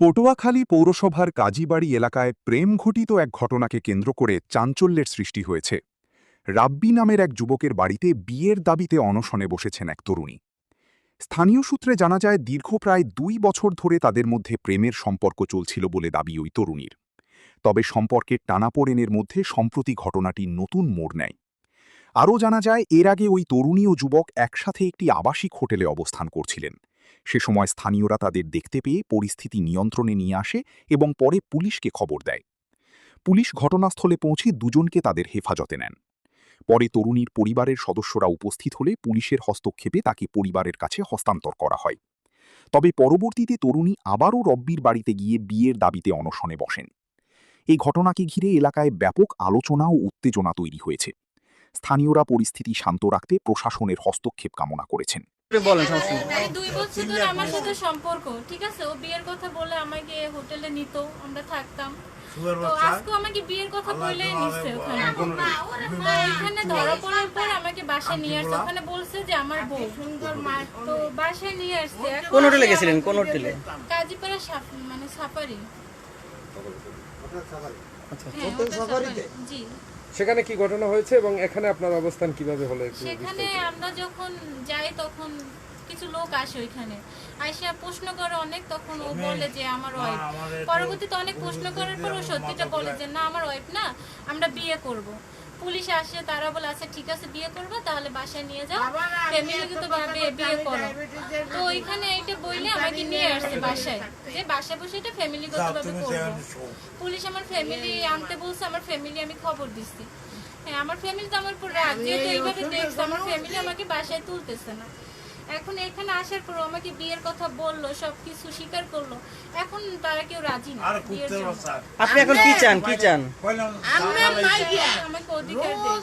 পটুয়াখালী পৌরসভার কাজীবাড়ি এলাকায় প্রেমঘটিত এক ঘটনাকে কেন্দ্র করে চাঞ্চল্যের সৃষ্টি হয়েছে। রাব্বি নামের এক যুবকের বাড়িতে বিয়ের দাবিতে অনশনে বসেছেন এক তরুণী। স্থানীয় সূত্রে জানা যায় দীর্ঘ প্রায় 2 বছর ধরে তাদের মধ্যে প্রেমের সম্পর্ক চলছিল বলে দাবি ওই তরুণীর। তবে সম্পর্কের টানাপোড়েনের মধ্যে সম্প্রতি ঘটনাটি নতুন মোড় নেয়। আরও জানা যায় এর আগে ওই তরুণী ও যুবক একসাথে একটি আবাসিক হোটেলে অবস্থান করছিলেন। সে সময় স্থানীয়রা তাদের দেখতে পেয়ে পরিস্থিতি নিয়ন্ত্রণে নিয়ে আসে এবং পরে পুলিশকে খবর দেয়। পুলিশ ঘটনাস্থলে পৌঁছে দুজনকে তাদের হেফাজতে নেন। পরে তরুণীর পরিবারের সদস্যরা উপস্থিত হলে পুলিশের হস্তক্ষেপে তাকে পরিবারের কাছে হস্তান্তর করা হয়। তবে পরবর্তীতে তরুণী আবারও রব্বির বাড়িতে গিয়ে বিয়ের দাবিতে অনশনে বসেন। এই ঘটনাকে ঘিরে এলাকায় ব্যাপক আলোচনা ও উত্তেজনা তৈরি হয়েছে। স্থানীয়রা পরিস্থিতি শান্ত রাখতে প্রশাসনের হস্তক্ষেপ কামনা করেছেন। বলেন সমস্যা নেই। 2 বছর ধরে আমার সাথে সম্পর্ক, ঠিক আছে। ও বিয়ের কথা বলে আমাকে হোটেলে নিত, আমরা থাকতাম। তো আজকে আমাকে বিয়ের কথা বলে নিচ্ছে ওখানে। ওইখানে ধরা পড়ার পর আমাকে বাসায় নিয়ে আসছে। ওখানে বলছে যে আমার বউ সুন্দর মা, তো বাসায় নিয়ে আসছে। কোন হোটেলে গেছিলেন? কোন হোটেলে? কাজীপাড়া মানে সাফারি। আচ্ছা, জি। সেখানে কি ঘটনা হয়েছে এবং এখানে আপনার অবস্থান কিভাবে হলো? সেখানে আমরা যখন যাই তখন কিছু লোক আসে ওইখানে, আইসা প্রশ্ন করে অনেক। তখন ও বলে যে আমার ওয়াইফ। পরবর্তীতে অনেক প্রশ্ন করার পর ও সত্যিটা বলে যে না, আমার ওয়াইফ না, আমরা বিয়ে করব। পুলিশ আসে, তারা বলে আচ্ছা ঠিক আছে বিয়ে করবে, তাহলে বাসায় নিয়ে যাও, ফ্যামিলিগতভাবে বিয়ে করো। তো ওইখানে এইটা বললে আমাকে নিয়ে আসছে বাসায়, যে বাসায় বসে এটা ফ্যামিলিগতভাবে করবো। পুলিশ আমার ফ্যামিলি আনতে বলছে, আমার ফ্যামিলি আমি খবর দিচ্ছি। হ্যাঁ, আমার ফ্যামিলি তো আমার উপর রাগ, যেহেতু এইভাবে দেখছে, আমার ফ্যামিলি আমাকে বাসায় তুলতেছে না। এখন এখানে আসার পর আমাকে বিয়ের কথা বললো, সবকিছু স্বীকার করলো। এখন তারা কেউ রাজি না বিয়ের জন্য। আপনি এখন কি চান? আমাকে অধিকার দেয়।